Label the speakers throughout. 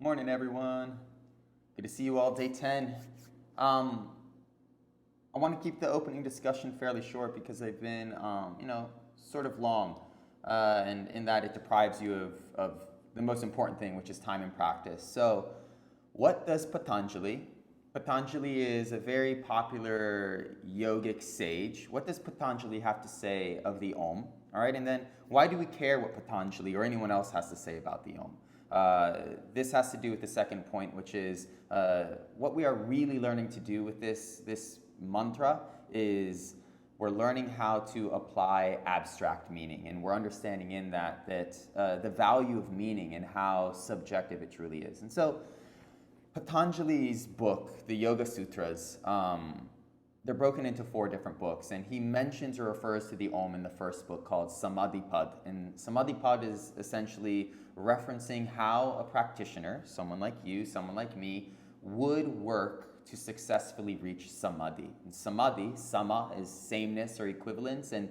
Speaker 1: Morning, everyone. Good to see you all. Day 10. I want to keep the opening discussion fairly short because they've been, sort of long, and in that it deprives you of the most important thing, which is time and practice. So, what does Patanjali? Patanjali is a very popular yogic sage. What does Patanjali have to say of the Om? All right, and then why do we care what Patanjali or anyone else has to say about the Om? This has to do with the second point, which is what we are really learning to do with this mantra is we're learning how to apply abstract meaning, and we're understanding in that the value of meaning and how subjective it truly is. And so Patanjali's book, the Yoga Sutras, they're broken into 4 different books, and he mentions or refers to the Om in the first book called Samadhi Pada. And Samadhi Pada is essentially referencing how a practitioner, someone like you, someone like me, would work to successfully reach Samadhi. And Samadhi, Sama, is sameness or equivalence, and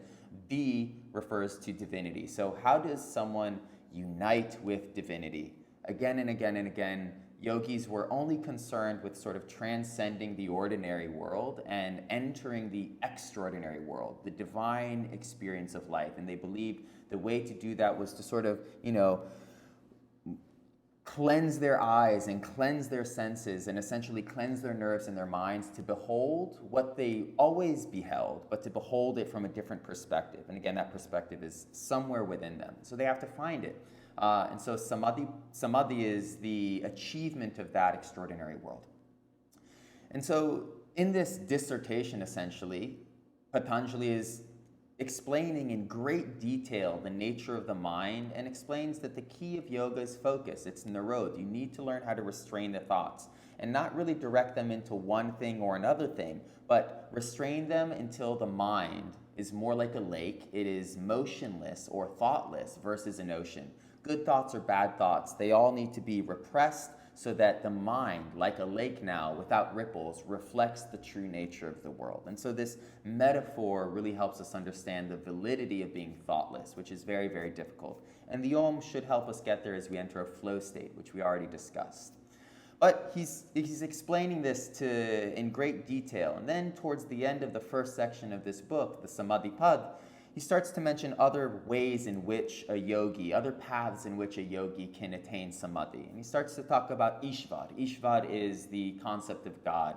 Speaker 1: Di refers to divinity. So how does someone unite with divinity? Again and again and again, yogis were only concerned with sort of transcending the ordinary world and entering the extraordinary world, the divine experience of life. And they believed the way to do that was to sort of, cleanse their eyes and cleanse their senses and essentially cleanse their nerves and their minds to behold what they always beheld, but to behold it from a different perspective. And again, that perspective is somewhere within them. So they have to find it. And so Samadhi is the achievement of that extraordinary world. And so in this dissertation, essentially, Patanjali is explaining in great detail the nature of the mind and explains that the key of yoga is focus. It's nirodha. You need to learn how to restrain the thoughts and not really direct them into one thing or another thing, but restrain them until the mind is more like a lake. It is motionless or thoughtless versus an ocean. Good thoughts or bad thoughts, they all need to be repressed so that the mind, like a lake now, without ripples, reflects the true nature of the world. And so this metaphor really helps us understand the validity of being thoughtless, which is very, very difficult. And the Om should help us get there as we enter a flow state, which we already discussed. But he's explaining this in great detail. And then towards the end of the first section of this book, the Samadhi Pada, he starts to mention other ways in which a yogi, other paths in which a yogi can attain samadhi. And he starts to talk about Isvara. Isvara is the concept of God.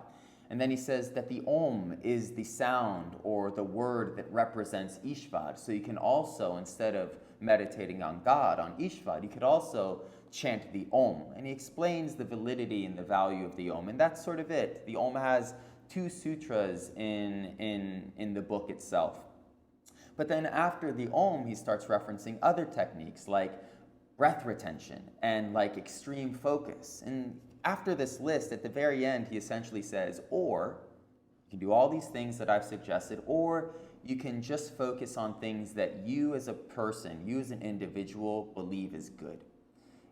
Speaker 1: And then he says that the Om is the sound or the word that represents Isvara. So you can also, instead of meditating on God, on Isvara, you could also chant the Om. And he explains the validity and the value of the Om. And that's sort of it. The Om has 2 sutras in the book itself. But then after the Om, he starts referencing other techniques like breath retention and like extreme focus. And after this list, at the very end, he essentially says, or you can do all these things that I've suggested, or you can just focus on things that you as a person, you as an individual, believe is good.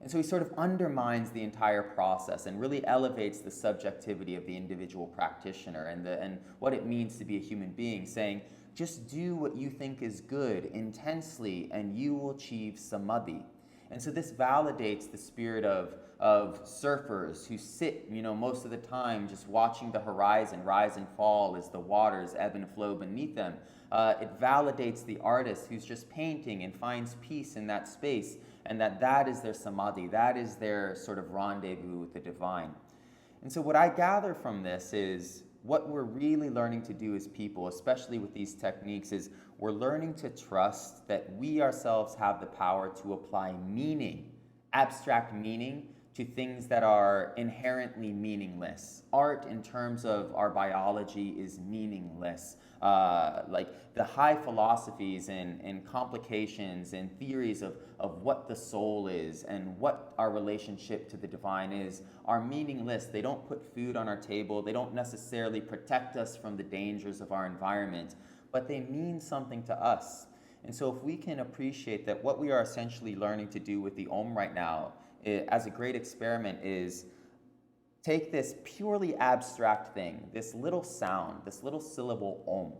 Speaker 1: And so he sort of undermines the entire process and really elevates the subjectivity of the individual practitioner and what it means to be a human being, saying, just do what you think is good intensely and you will achieve samadhi. And so this validates the spirit of surfers who sit, most of the time just watching the horizon rise and fall as the waters ebb and flow beneath them. It validates the artist who's just painting and finds peace in that space, and that is their samadhi, that is their sort of rendezvous with the divine. And so what I gather from this is what we're really learning to do as people, especially with these techniques, is we're learning to trust that we ourselves have the power to apply meaning, abstract meaning, to things that are inherently meaningless. Art, in terms of our biology, is meaningless. Like the high philosophies and complications and theories of what the soul is and what our relationship to the divine is are meaningless. They don't put food on our table. They don't necessarily protect us from the dangers of our environment, but they mean something to us. And so if we can appreciate that what we are essentially learning to do with the Om right now, as a great experiment, is take this purely abstract thing, this little sound, this little syllable Om,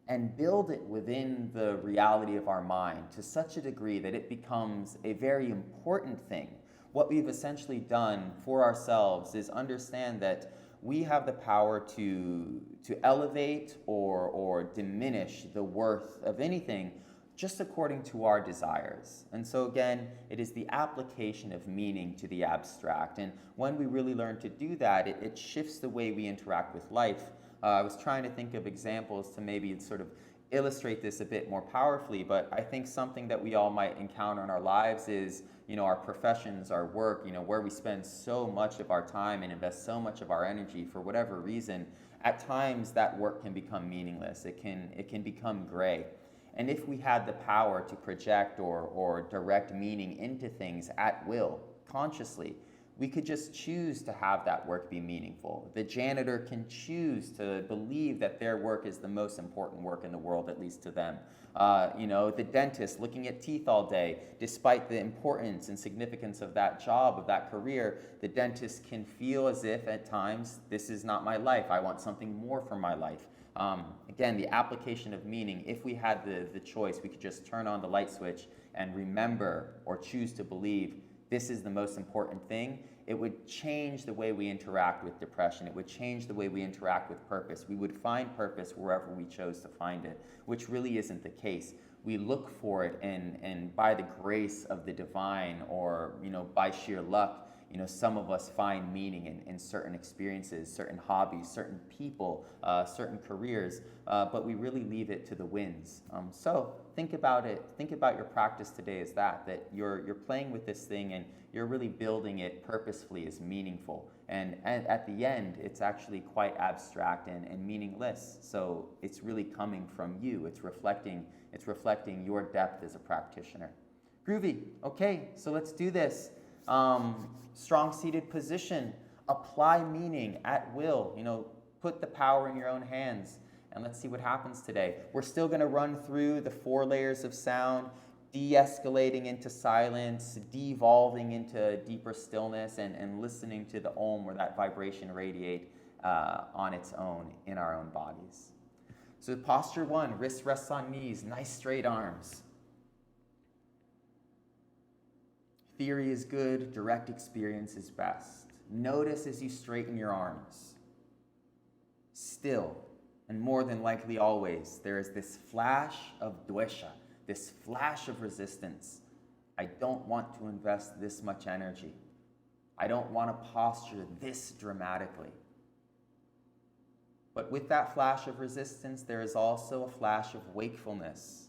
Speaker 1: and build it within the reality of our mind to such a degree that it becomes a very important thing, what we've essentially done for ourselves is understand that we have the power to elevate or diminish the worth of anything just according to our desires. And so again, it is the application of meaning to the abstract. And when we really learn to do that, it shifts the way we interact with life. I was trying to think of examples to maybe sort of illustrate this a bit more powerfully, but I think something that we all might encounter in our lives is, our professions, our work, where we spend so much of our time and invest so much of our energy for whatever reason. At times that work can become meaningless. It can become gray. And if we had the power to project or direct meaning into things at will, consciously, we could just choose to have that work be meaningful. The janitor can choose to believe that their work is the most important work in the world, at least to them. The dentist looking at teeth all day, despite the importance and significance of that job, of that career, the dentist can feel as if at times, this is not my life. I want something more from my life. Again, the application of meaning, if we had the choice, we could just turn on the light switch and remember or choose to believe this is the most important thing. It would change the way we interact with depression. It would change the way we interact with purpose. We would find purpose wherever we chose to find it, which really isn't the case. We look for it, and by the grace of the divine or, by sheer luck, some of us find meaning in certain experiences, certain hobbies, certain people, certain careers, but we really leave it to the winds. So think about it. Think about your practice today as that you're playing with this thing and you're really building it purposefully as meaningful. And at the end, it's actually quite abstract and meaningless. So it's really coming from you. It's reflecting your depth as a practitioner. Groovy. Okay, so let's do this. Strong seated position, apply meaning at will, put the power in your own hands, and let's see what happens today. We're still going to run through the 4 layers of sound, de-escalating into silence, devolving into deeper stillness, and listening to the Om or that vibration radiate on its own in our own bodies. So posture 1, wrists rests on knees, nice straight arms. Theory is good, direct experience is best. Notice as you straighten your arms. Still, and more than likely always, there is this flash of dvesha, this flash of resistance. I don't want to invest this much energy. I don't want to posture this dramatically. But with that flash of resistance, there is also a flash of wakefulness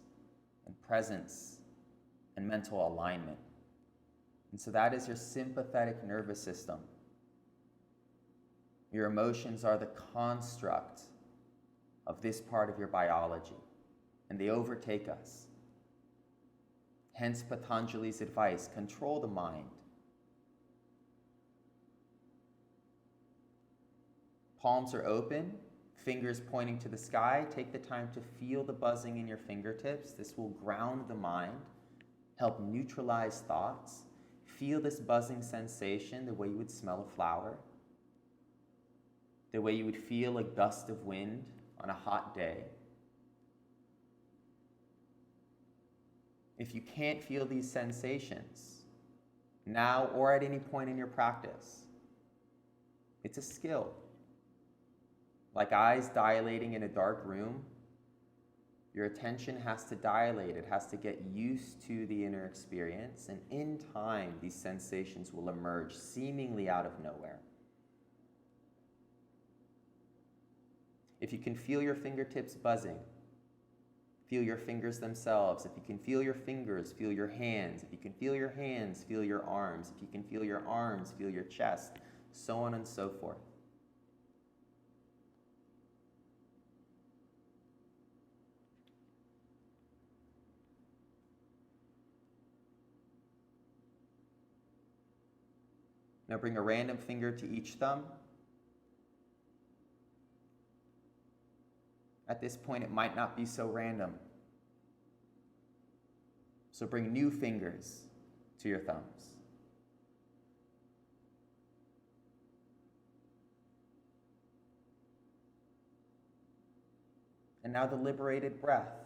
Speaker 1: and presence and mental alignment. And so that is your sympathetic nervous system. Your emotions are the construct of this part of your biology, and they overtake us. Hence Patanjali's advice, control the mind. Palms are open, fingers pointing to the sky. Take the time to feel the buzzing in your fingertips. This will ground the mind, help neutralize thoughts. Feel this buzzing sensation the way you would smell a flower, the way you would feel a gust of wind on a hot day. If you can't feel these sensations, now or at any point in your practice, it's a skill. Like eyes dilating in a dark room, your attention has to dilate. It has to get used to the inner experience. And in time, these sensations will emerge seemingly out of nowhere. If you can feel your fingertips buzzing, feel your fingers themselves. If you can feel your fingers, feel your hands. If you can feel your hands, feel your arms. If you can feel your arms, feel your chest, so on and so forth. Now bring a random finger to each thumb. At this point, it might not be so random. So bring new fingers to your thumbs. And now the liberated breath.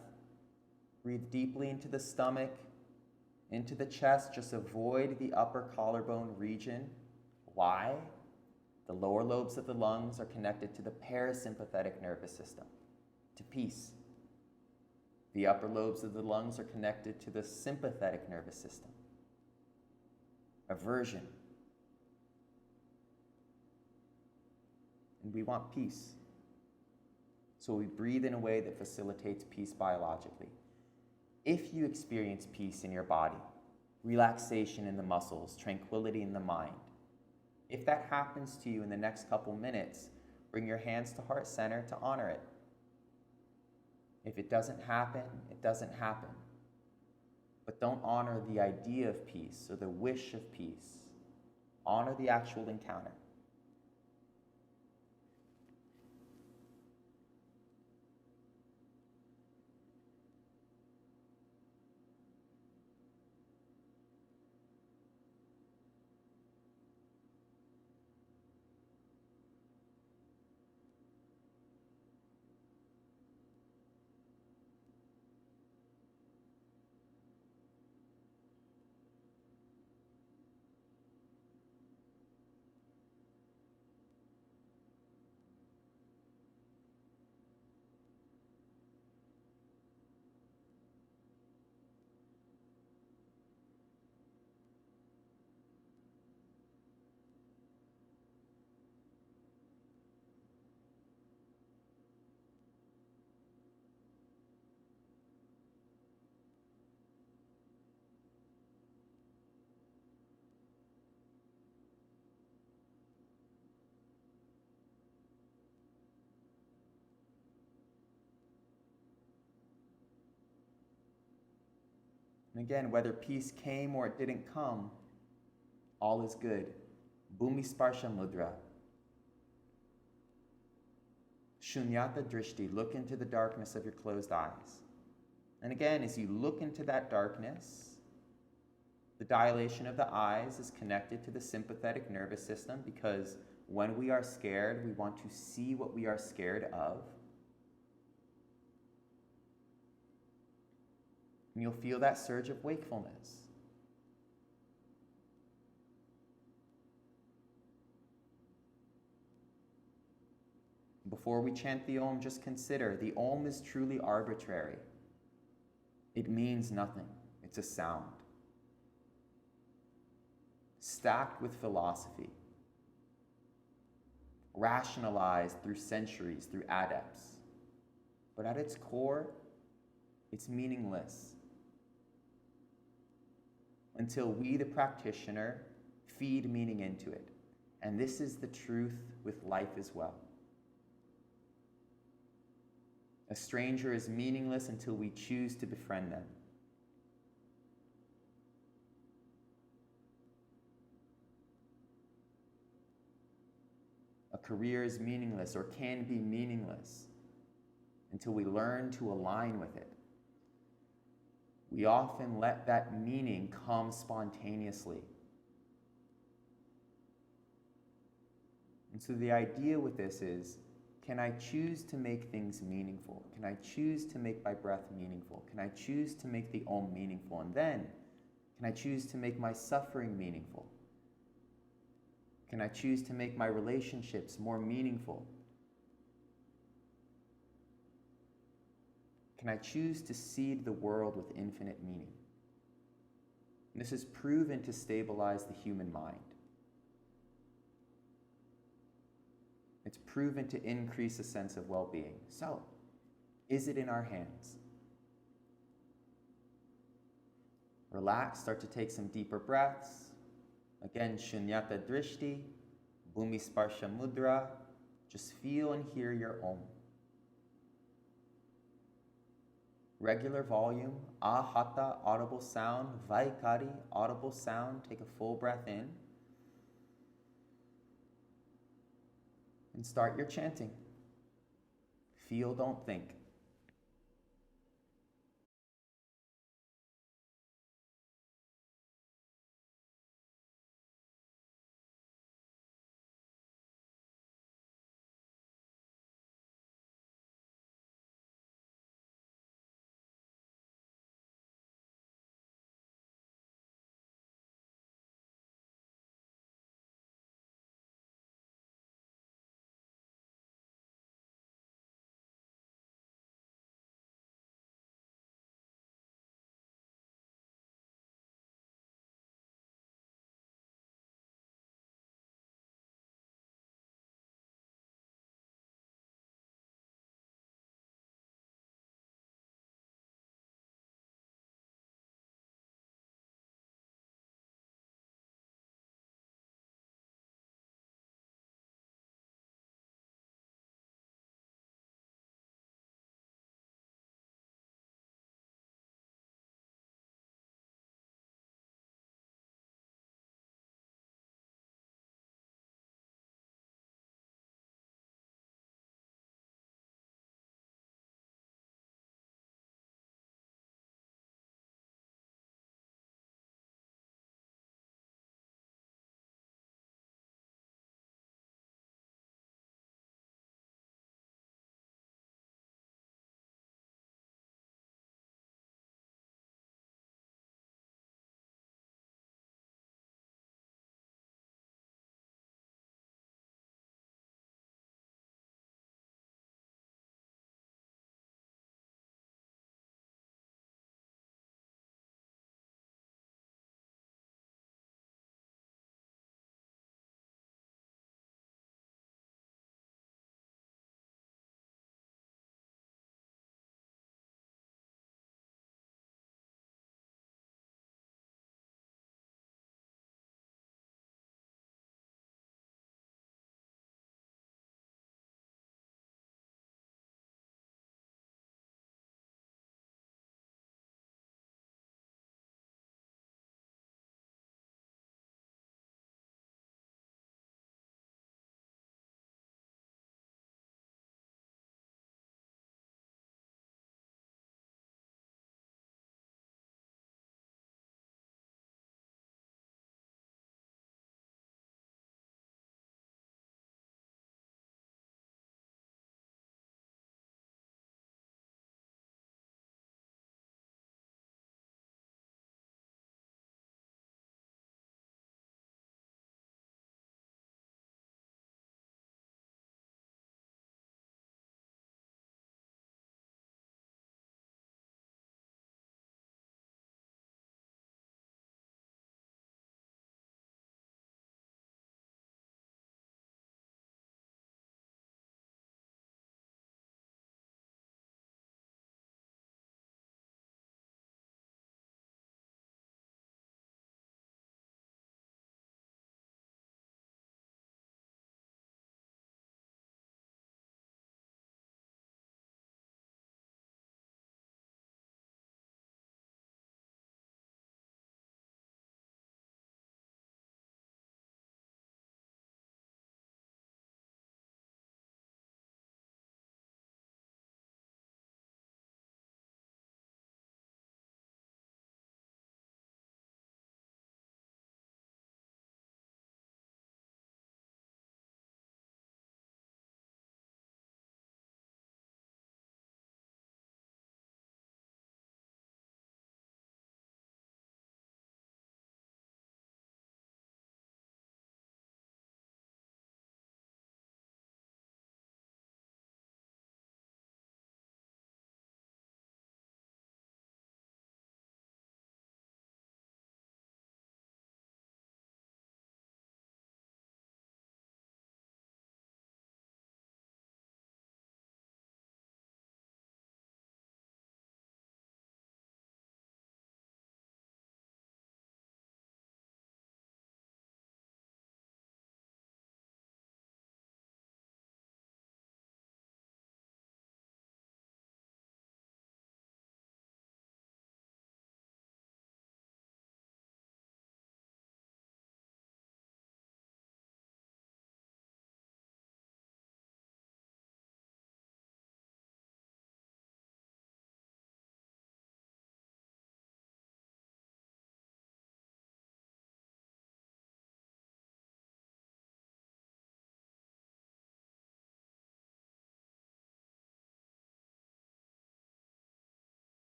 Speaker 1: Breathe deeply into the stomach into the chest. Just avoid the upper collarbone region. Why? The lower lobes of the lungs are connected to the parasympathetic nervous system, to peace. The upper lobes of the lungs are connected to the sympathetic nervous system, aversion. And we want peace. So we breathe in a way that facilitates peace biologically. If you experience peace in your body, relaxation in the muscles, tranquility in the mind, if that happens to you in the next couple minutes, bring your hands to heart center to honor it. If it doesn't happen, it doesn't happen. But don't honor the idea of peace or the wish of peace. Honor the actual encounter. And again, whether peace came or it didn't come, all is good. Bhumi Sparsha Mudra. Shunyata Drishti, look into the darkness of your closed eyes. And again, as you look into that darkness, the dilation of the eyes is connected to the sympathetic nervous system, because when we are scared, we want to see what we are scared of. And you'll feel that surge of wakefulness. Before we chant the Om, just consider the Om is truly arbitrary. It means nothing. It's a sound. Stacked with philosophy. Rationalized through centuries, through adepts. But at its core, it's meaningless. Until we, the practitioner, feed meaning into it. And this is the truth with life as well. A stranger is meaningless until we choose to befriend them. A career is meaningless, or can be meaningless, until we learn to align with it. We often let that meaning come spontaneously. And so the idea with this is, can I choose to make things meaningful? Can I choose to make my breath meaningful? Can I choose to make the Om meaningful? And then, can I choose to make my suffering meaningful? Can I choose to make my relationships more meaningful? Can I choose to seed the world with infinite meaning? And this is proven to stabilize the human mind. It's proven to increase a sense of well-being. So, is it in our hands? Relax, start to take some deeper breaths. Again, Shunyata Drishti, Bhumi Sparsha Mudra. Just feel and hear your Om. Regular volume, Ahata, audible sound, Vaikari, audible sound. Take a full breath in. And start your chanting. Feel, don't think.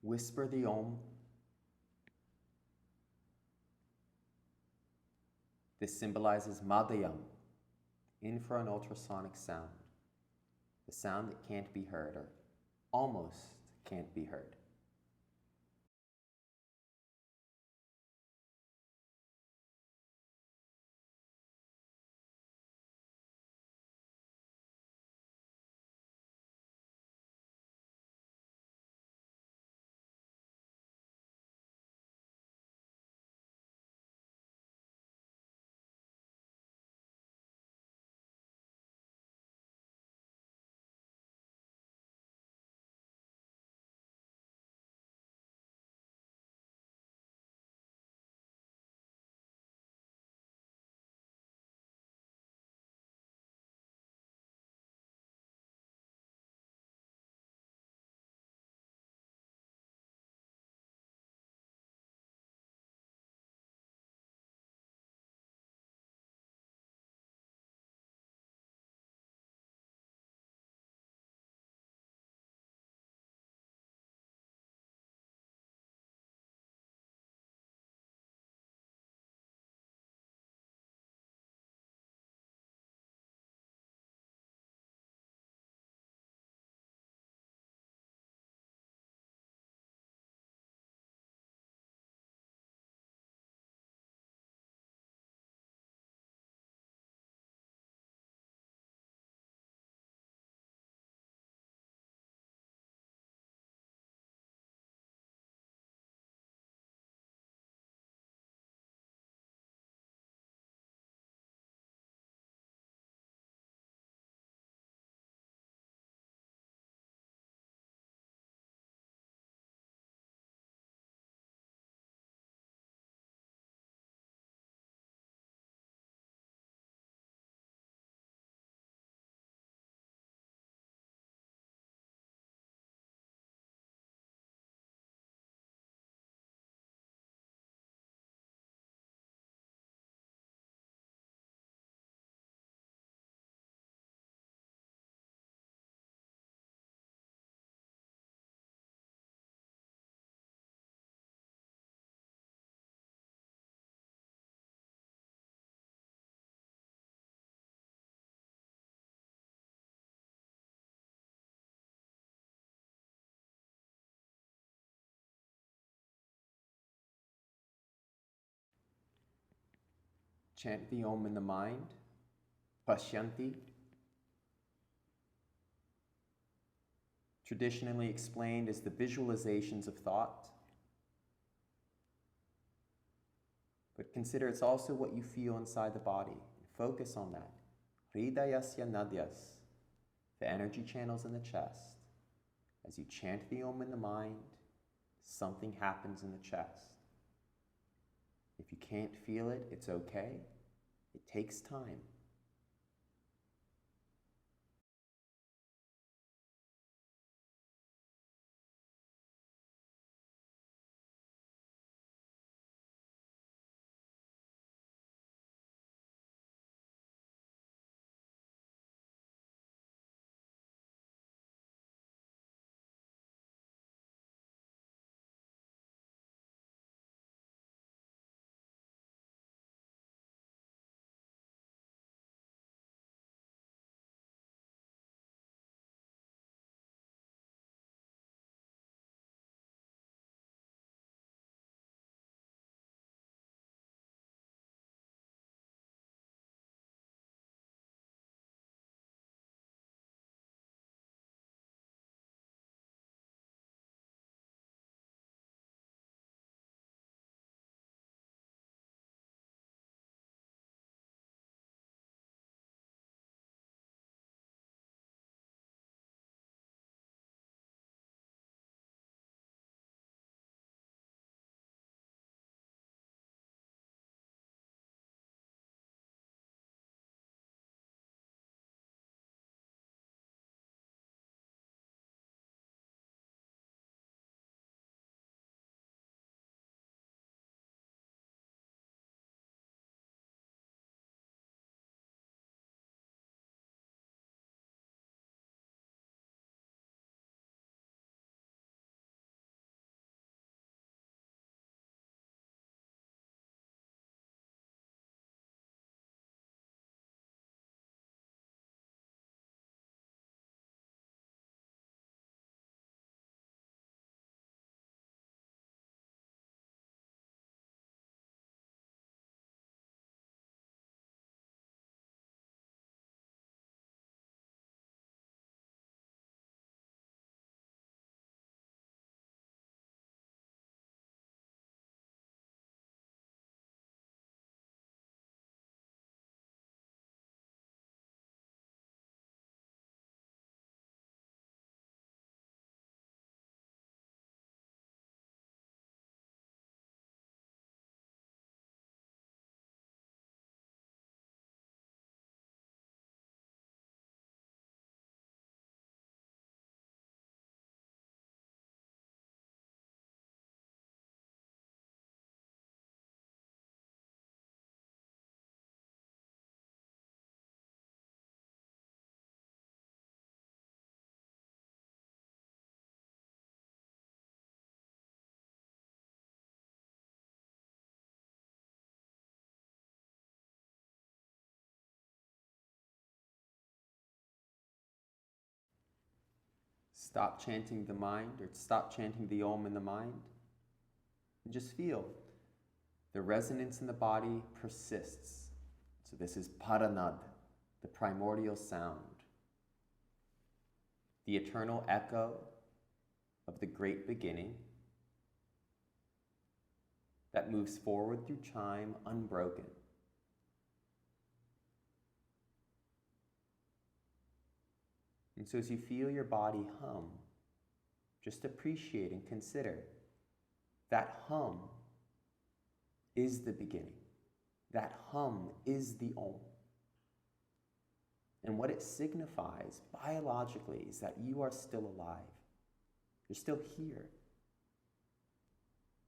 Speaker 1: Whisper the Om. This symbolizes Madhyam, infra and ultrasonic sound, the sound that can't be heard or almost can't be heard. Chant the Om in the mind, Pashyanti. Traditionally explained as the visualizations of thought. But consider it's also what you feel inside the body. Focus on that. Hridayasya nadyas, the energy channels in the chest. As you chant the Om in the mind, something happens in the chest. If you can't feel it, it's okay. It takes time. stop chanting the mind, or stop chanting the Om in the mind, and just feel the resonance in the body persists. So this is Paranad, the primordial sound, the eternal echo of the great beginning that moves forward through time unbroken. And so as you feel your body hum, just appreciate and consider that hum is the beginning. That hum is the Om. And what it signifies biologically is that you are still alive. You're still here.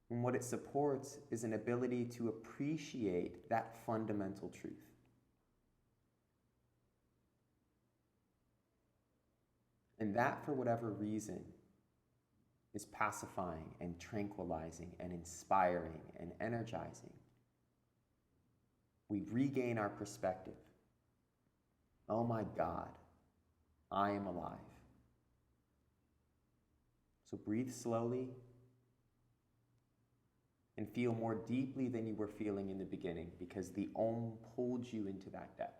Speaker 1: And what it supports is an ability to appreciate that fundamental truth. And that, for whatever reason, is pacifying and tranquilizing and inspiring and energizing. We regain our perspective. Oh my God, I am alive. So breathe slowly and feel more deeply than you were feeling in the beginning, because the Om pulled you into that depth.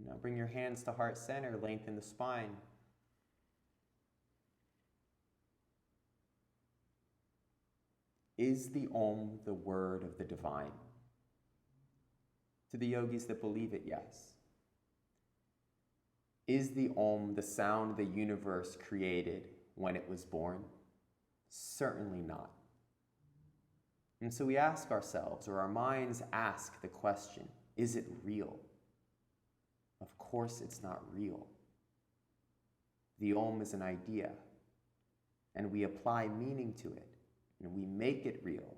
Speaker 1: Now bring your hands to heart center, lengthen the spine. Is the Om the word of the divine? To the yogis that believe it, yes. Is the Om the sound the universe created when it was born? Certainly not. And so we ask ourselves, or our minds ask the question, is it real? Of course it's not real. The Om is an idea, and we apply meaning to it, and we make it real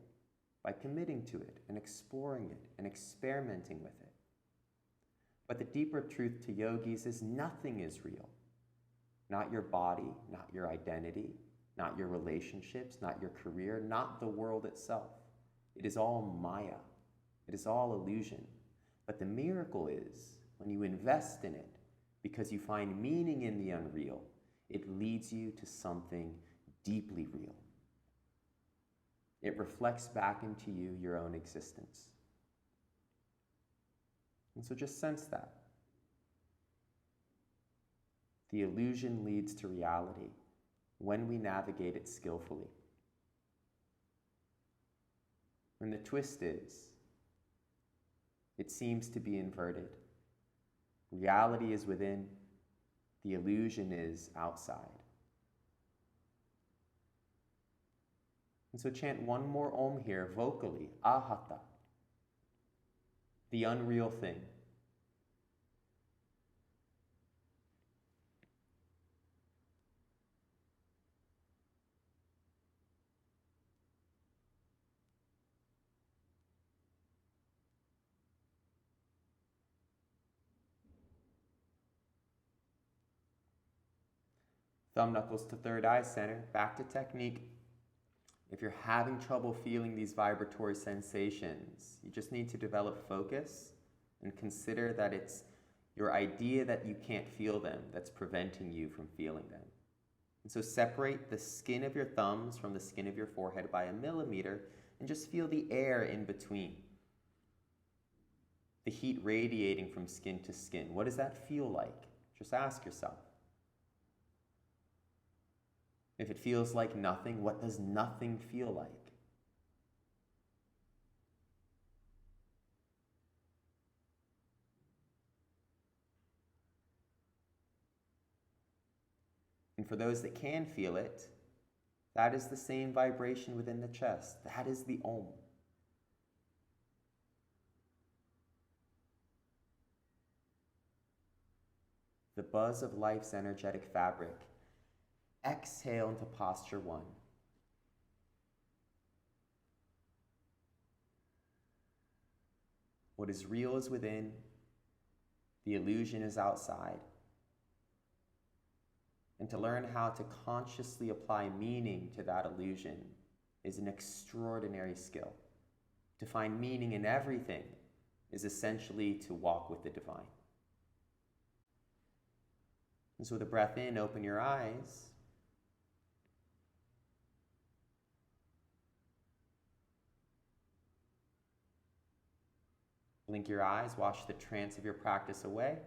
Speaker 1: by committing to it and exploring it and experimenting with it. But the deeper truth to yogis is nothing is real. Not your body, not your identity, not your relationships, not your career, not the world itself. It is all Maya. It is all illusion. But the miracle is, when you invest in it, because you find meaning in the unreal, it leads you to something deeply real. It reflects back into you your own existence. And so just sense that. The illusion leads to reality when we navigate it skillfully. And the twist is, it seems to be inverted. Reality is within, the illusion is outside. And so chant one more Om here vocally, Ahata, the unreal thing. Thumb knuckles to third eye center, back to technique. If you're having trouble feeling these vibratory sensations, you just need to develop focus and consider that it's your idea that you can't feel them that's preventing you from feeling them. And so separate the skin of your thumbs from the skin of your forehead by 1 millimeter and just feel the air in between. The heat radiating from skin to skin. What does that feel like? Just ask yourself. If it feels like nothing, what does nothing feel like? And for those that can feel it, that is the same vibration within the chest. That is the Om. The buzz of life's energetic fabric. Exhale into posture 1. What is real is within. The illusion is outside. And to learn how to consciously apply meaning to that illusion is an extraordinary skill. To find meaning in everything is essentially to walk with the divine. And so with a breath in, open your eyes. Blink your eyes, wash the trance of your practice away.